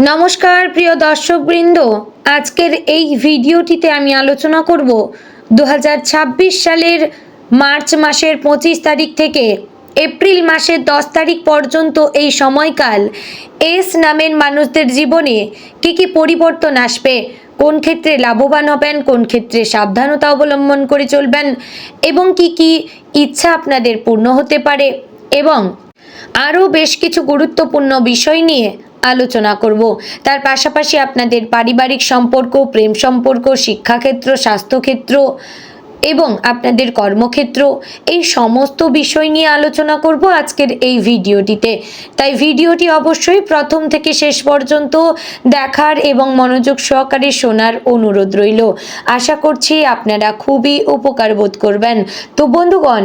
নমস্কার প্রিয় দর্শকবৃন্দ, আজকের এই ভিডিওটিতে আমি আলোচনা করব 2026 সালের মার্চ মাসের 25 তারিখ থেকে এপ্রিল মাসের 10 তারিখ পর্যন্ত এই সময়কাল এস নামের মানুষদের জীবনে কী পরিবর্তন আসবে, কোন ক্ষেত্রে লাভবান হবেন, কোন ক্ষেত্রে সাবধানতা অবলম্বন করে চলবেন এবং কি ইচ্ছা আপনাদের পূর্ণ হতে পারে এবং আরও বেশ কিছু গুরুত্বপূর্ণ বিষয় নিয়ে আলোচনা করব। তার পাশাপাশি আপনাদের পারিবারিক সম্পর্ক, প্রেম সম্পর্ক, শিক্ষাক্ষেত্র, স্বাস্থ্যক্ষেত্র এবং আপনাদের কর্মক্ষেত্র, এই সমস্ত বিষয় নিয়ে আলোচনা করব আজকের এই ভিডিওটিতে। তাই ভিডিওটি অবশ্যই প্রথম থেকে শেষ পর্যন্ত দেখার এবং মনোযোগ সহকারে শোনার অনুরোধ রইল। আশা করছি আপনারা খুবই উপকার বোধ করবেন। তো বন্ধুগণ,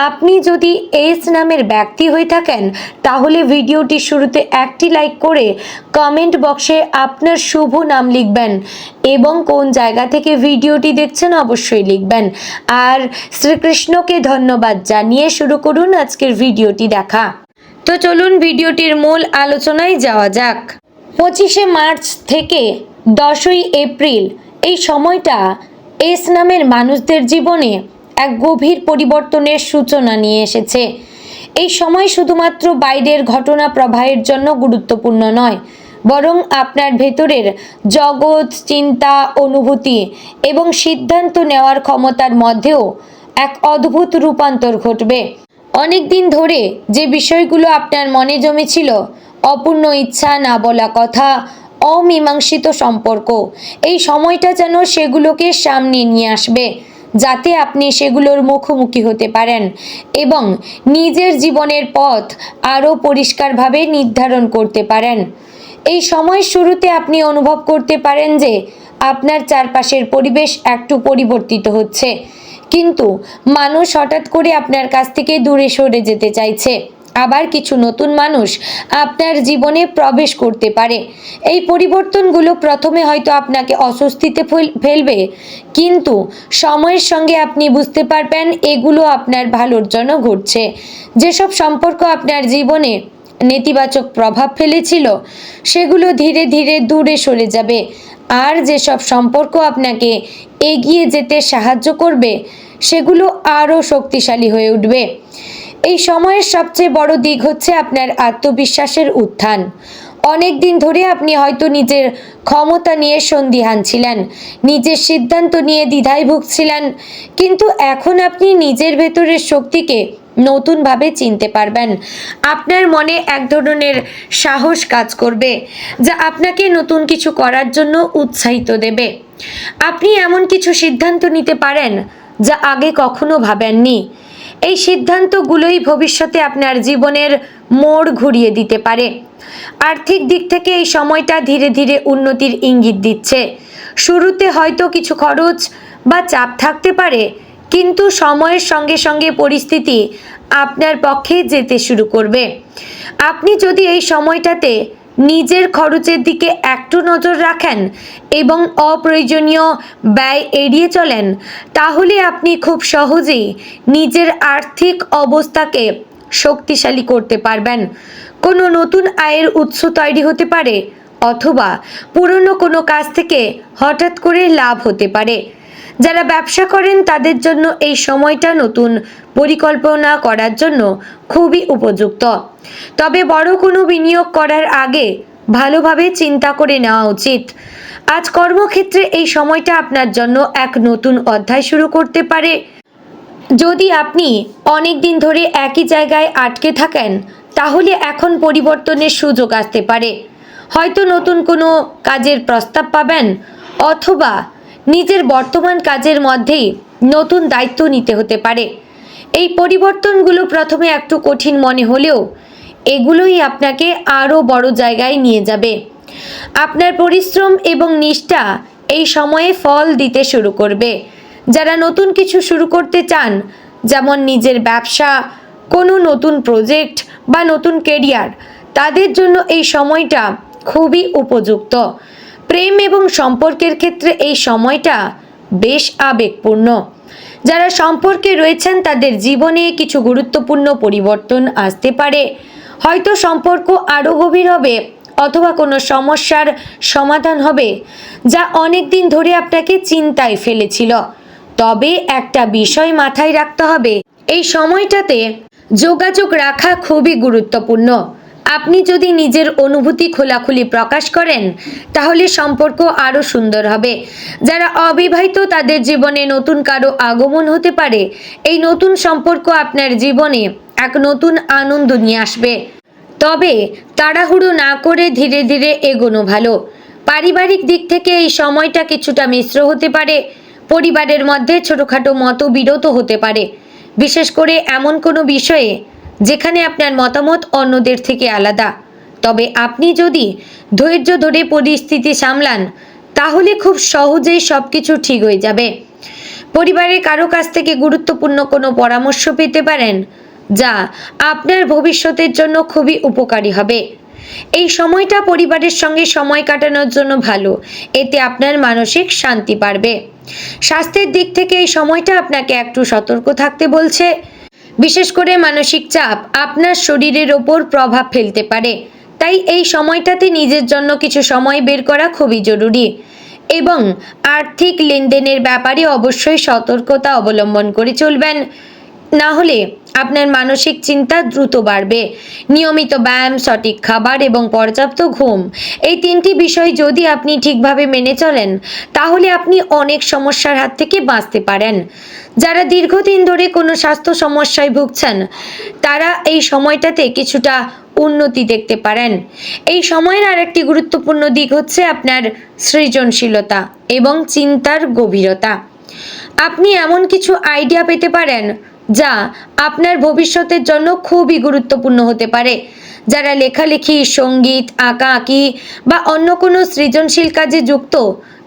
আপনি যদি এস নামের ব্যক্তি হয়ে থাকেন তাহলে ভিডিওটির শুরুতে একটি লাইক করে কমেন্ট বক্সে আপনার শুভ নাম লিখবেন এবং কোন জায়গা থেকে ভিডিওটি দেখছেন অবশ্যই লিখবেন। আর শ্রীকৃষ্ণকে ধন্যবাদ জানিয়ে শুরু করুন আজকের ভিডিওটি দেখা। তো চলুন ভিডিওটির মূল আলোচনায় যাওয়া যাক। 25শে মার্চ থেকে 10ই এপ্রিল এই সময়টা এস নামের মানুষদের জীবনে এক গভীর পরিবর্তনের সূচনা নিয়ে এসেছে। এই সময় শুধুমাত্র বাইরের ঘটনা প্রবাহের জন্য গুরুত্বপূর্ণ নয়, বরং আপনার ভেতরের জগৎ, চিন্তা, অনুভূতি এবং সিদ্ধান্ত নেওয়ার ক্ষমতার মধ্যেও এক অদ্ভুত রূপান্তর ঘটবে। অনেক দিন ধরে যে বিষয়গুলো আপনার মনে জমেছিল, অপূর্ণ ইচ্ছা, না বলা কথা, অমীমাংসিত সম্পর্ক, এই সময়টা যেন সেগুলোকে সামনে নিয়ে আসবে যাতে আপনি সেগুলোর মুখোমুখি হতে পারেন এবং নিজের জীবনের পথ আরও পরিষ্কারভাবে নির্ধারণ করতে পারেন। এই সময়ের শুরুতে আপনি অনুভব করতে পারেন যে আপনার চারপাশের পরিবেশ একটু পরিবর্তিত হচ্ছে, কিন্তু মানুষ হঠাৎ করে আপনার কাছ থেকে দূরে সরে যেতে চাইছে। আবার কিছু নতুন মানুষ আপনার জীবনে প্রবেশ করতে পারে। এই পরিবর্তনগুলো প্রথমে হয়তো আপনাকে অস্বস্তিতে ফেলবে, কিন্তু সময়ের সঙ্গে আপনি বুঝতে পারবেন এগুলো আপনার ভালোর জন্য ঘটছে। যেসব সম্পর্ক আপনার জীবনে নেতিবাচক প্রভাব ফেলেছিল সেগুলো ধীরে ধীরে দূরে সরে যাবে, আর যেসব সম্পর্ক আপনাকে এগিয়ে যেতে সাহায্য করবে সেগুলো আরও শক্তিশালী হয়ে উঠবে। এই সময়ের সবচেয়ে বড় দিক হচ্ছে আপনার আত্মবিশ্বাসের উত্থান। অনেক দিন ধরে আপনি হয়তো নিজের ক্ষমতা নিয়ে সন্দিহান ছিলেন, নিজের সিদ্ধান্ত নিয়ে দ্বিধায় ভুগছিলেন, কিন্তু এখন আপনি নিজের ভেতরের শক্তিকে নতুনভাবে চিনতে পারবেন। আপনার মনে এক ধরনের সাহস কাজ করবে যা আপনাকে নতুন কিছু করার জন্য উৎসাহিত দেবে। আপনি এমন কিছু সিদ্ধান্ত নিতে পারেন যা আগে কখনো ভাবেননি। এই সিদ্ধান্তগুলোই ভবিষ্যতে আপনার জীবনের মোড় ঘুরিয়ে দিতে পারে। আর্থিক দিক থেকে এই সময়টা ধীরে ধীরে উন্নতির ইঙ্গিত দিচ্ছে। শুরুতে হয়তো কিছু খরচ বা চাপ থাকতে পারে, কিন্তু সময়ের সঙ্গে সঙ্গে পরিস্থিতি আপনার পক্ষে যেতে শুরু করবে। আপনি যদি এই সময়টাতে নিজের খরচের দিকে একটু নজর রাখেন এবং অপ্রয়োজনীয় ব্যয় এড়িয়ে চলেন, তাহলে আপনি খুব সহজেই নিজের আর্থিক অবস্থাকে শক্তিশালী করতে পারবেন। কোনো নতুন আয়ের উৎস তৈরি হতে পারে অথবা পুরনো কোনো কাজ থেকে হঠাৎ করে লাভ হতে পারে। যারা ব্যবসা করেন তাদের জন্য এই সময়টা নতুন পরিকল্পনা করার জন্য খুবই উপযুক্ত। তবে বড় কোনো বিনিয়োগ করার আগে ভালোভাবে চিন্তা করে নেওয়া উচিত। আজ কর্মক্ষেত্রে এই সময়টা আপনার জন্য এক নতুন অধ্যায় শুরু করতে পারে। যদি আপনি অনেক দিন ধরে একই জায়গায় আটকে থাকেন তাহলে এখন পরিবর্তনের সুযোগ আসতে পারে। হয়তো নতুন কোনো কাজের প্রস্তাব পাবেন অথবা নিজের বর্তমান কাজের মধ্যেই নতুন দায়িত্ব নিতে হতে পারে। এই পরিবর্তনগুলো প্রথমে একটু কঠিন মনে হলেও এগুলোই আপনাকে আরও বড় জায়গায় নিয়ে যাবে। আপনার পরিশ্রম এবং নিষ্ঠা এই সময়ে ফল দিতে শুরু করবে। যারা নতুন কিছু শুরু করতে চান, যেমন নিজের ব্যবসা, কোনো নতুন প্রজেক্ট বা নতুন কেরিয়ার, তাদের জন্য এই সময়টা খুবই উপযুক্ত। প্রেম এবং সম্পর্কের ক্ষেত্রে এই সময়টা বেশ আবেগপূর্ণ। যারা সম্পর্কে রয়েছেন তাদের জীবনে কিছু গুরুত্বপূর্ণ পরিবর্তন আসতে পারে। হয়তো সম্পর্ক আরও গভীর হবে অথবা কোনো সমস্যার সমাধান হবে যা অনেক দিন ধরে আপনাকে চিন্তায় ফেলেছিল। তবে একটা বিষয় মাথায় রাখতে হবে, এই সময়টাতে যোগাযোগ রাখা খুবই গুরুত্বপূর্ণ। আপনি যদি নিজের অনুভূতি খোলাখুলি প্রকাশ করেন তাহলে সম্পর্ক আরও সুন্দর হবে। যারা অবিবাহিত তাদের জীবনে নতুন কারো আগমন হতে পারে। এই নতুন সম্পর্ক আপনার জীবনে এক নতুন আনন্দ নিয়ে আসবে। তবে তাড়াহুড়ো না করে ধীরে ধীরে এগোনো ভালো। পারিবারিক দিক থেকে এই সময়টা কিছুটা মিশ্র হতে পারে। পরিবারের মধ্যে ছোটোখাটো মতবিরোধ হতে পারে, বিশেষ করে এমন কোনো বিষয়ে যেখানে আপনার মতামত অন্যদের থেকে আলাদা। তবে আপনি যদি ধৈর্য ধরে পরিস্থিতি সামলান তাহলে খুব সহজেই সব কিছু ঠিক হয়ে যাবে। পরিবারের কারো কাছ থেকে গুরুত্বপূর্ণ কোনো পরামর্শ পেতে পারেন যা আপনার ভবিষ্যতের জন্য খুবই উপকারী হবে। এই সময়টা পরিবারের সঙ্গে সময় কাটানোর জন্য ভালো, এতে আপনার মানসিক শান্তি বাড়বে। স্বাস্থ্যের দিক থেকে এই সময়টা আপনাকে একটু সতর্ক থাকতে বলছে। বিশেষ করে মানসিক চাপ আপনার শরীরের ওপর প্রভাব ফেলতে পারে, তাই এই সময়টাতে নিজের জন্য কিছু সময় বের করা খুবই জরুরি। এবং আর্থিক লেনদেনের ব্যাপারে অবশ্যই সতর্কতা অবলম্বন করে চলবেন, না হলে আপনার মানসিক চিন্তা দ্রুত বাড়বে। নিয়মিত ব্যায়াম, সঠিক খাবার এবং পর্যাপ্ত ঘুম, এই তিনটি বিষয় যদি আপনি ঠিকভাবে মেনে চলেন তাহলে আপনি অনেক সমস্যার হাত থেকে বাঁচতে পারেন। যারা দীর্ঘদিন ধরে কোনো স্বাস্থ্য সমস্যায় ভুগছেন তারা এই সময়টাতে কিছুটা উন্নতি দেখতে পারেন। এই সময়ের আরেকটি গুরুত্বপূর্ণ দিক হচ্ছে আপনার সৃজনশীলতা এবং চিন্তার গভীরতা। আপনি এমন কিছু আইডিয়া পেতে পারেন যা আপনার ভবিষ্যতের জন্য খুবই গুরুত্বপূর্ণ হতে পারে। যারা লেখালেখি, সঙ্গীত, আঁকাআঁকি বা অন্য কোনো সৃজনশীল কাজে যুক্ত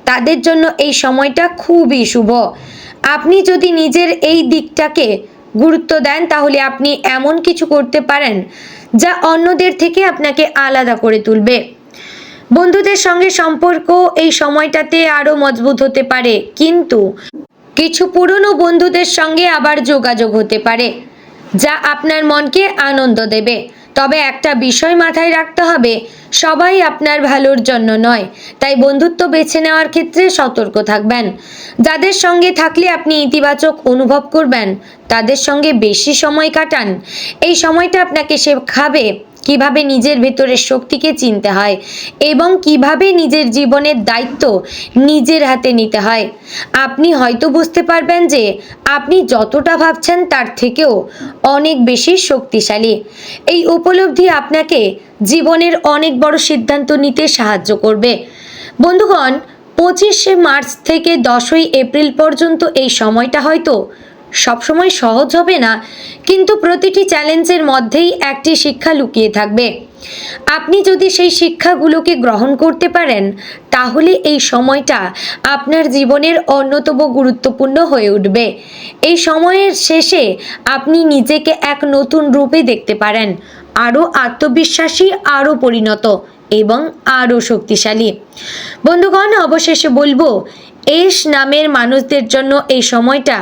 তাদের জন্য এই সময়টা খুবই শুভ। আপনি যদি নিজের এই দিকটাকে গুরুত্ব দেন তাহলে আপনি এমন কিছু করতে পারেন যা অন্যদের থেকে আপনাকে আলাদা করে তুলবে। বন্ধুদের সঙ্গে সম্পর্ক এই সময়টাতে আরও মজবুত হতে পারে, কিন্তু কিছু পুরনো বন্ধুদের সঙ্গে আবার যোগাযোগ হতে পারে যা আপনার মনকে আনন্দ দেবে। তবে একটা বিষয় মাথায় রাখতে হবে, সবাই আপনার ভালোর জন্য নয়, তাই বন্ধুত্ব বেছে নেওয়ার ক্ষেত্রে সতর্ক থাকবেন। যাদের সঙ্গে থাকলে আপনি ইতিবাচক অনুভব করবেন তাদের সঙ্গে বেশি সময় কাটান। এই সময়টা আপনাকে শেখাবে কিভাবে নিজের ভেতরের শক্তিকে চিনতে হয় এবং কিভাবে নিজের জীবনের দায়িত্ব নিজের হাতে নিতে হয়। আপনি হয়তো বুঝতে পারবেন যে আপনি যতটা ভাবছেন তার থেকেও অনেক বেশি শক্তিশালী। এই উপলব্ধি আপনাকে জীবনের অনেক বড় সিদ্ধান্ত নিতে সাহায্য করবে। বন্ধুগণ, 25শে মার্চ থেকে 10ই এপ্রিল পর্যন্ত এই সময়টা হয়তো সবসময় সহজ হবে না, কিন্তু প্রতিটি চ্যালেঞ্জের মধ্যেই একটি শিক্ষা লুকিয়ে থাকবে। আপনি যদি সেই শিক্ষাগুলোকে গ্রহণ করতে পারেন তাহলে এই সময়টা আপনার জীবনের অন্যতম গুরুত্বপূর্ণ হয়ে উঠবে। এই সময়ের শেষে আপনি নিজেকে এক নতুন রূপে দেখতে পারেন, আরও আত্মবিশ্বাসী, আরও পরিণত এবং আরও শক্তিশালী। বন্ধুগণ, অবশেষে বলবো, এস নামের মানুষদের জন্য এই সময়টা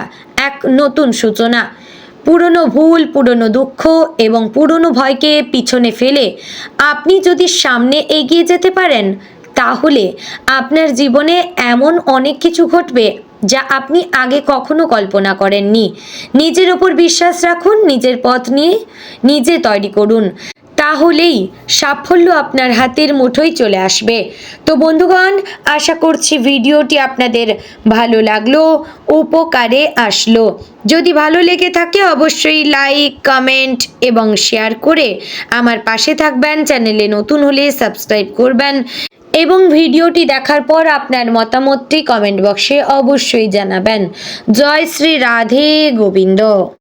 এক নতুন সূচনা। পুরনো ভুল, পুরনো দুঃখ এবং পুরনো ভয়কে পিছনে ফেলে আপনি যদি সামনে এগিয়ে যেতে পারেন তাহলে আপনার জীবনে এমন অনেক কিছু ঘটবে যা আপনি আগে কখনো কল্পনা করেননি। নিজের ওপর বিশ্বাস রাখুন, নিজের পথ নিয়ে নিজে তৈরি করুন, তাহলেই সাফল্য আপনার হাতের মুঠোয় চলে আসবে। তো বন্ধুগণ, আশা করছি ভিডিওটি আপনাদের ভালো লাগলো, উপকারে আসলো। যদি ভালো লেগে থাকে অবশ্যই লাইক, কমেন্ট এবং শেয়ার করে আমার পাশে থাকবেন। চ্যানেলে নতুন হলে সাবস্ক্রাইব করবেন এবং ভিডিওটি দেখার পর আপনার মতামতটি কমেন্ট বক্সে অবশ্যই জানাবেন। জয় শ্রী রাধে গোবিন্দ।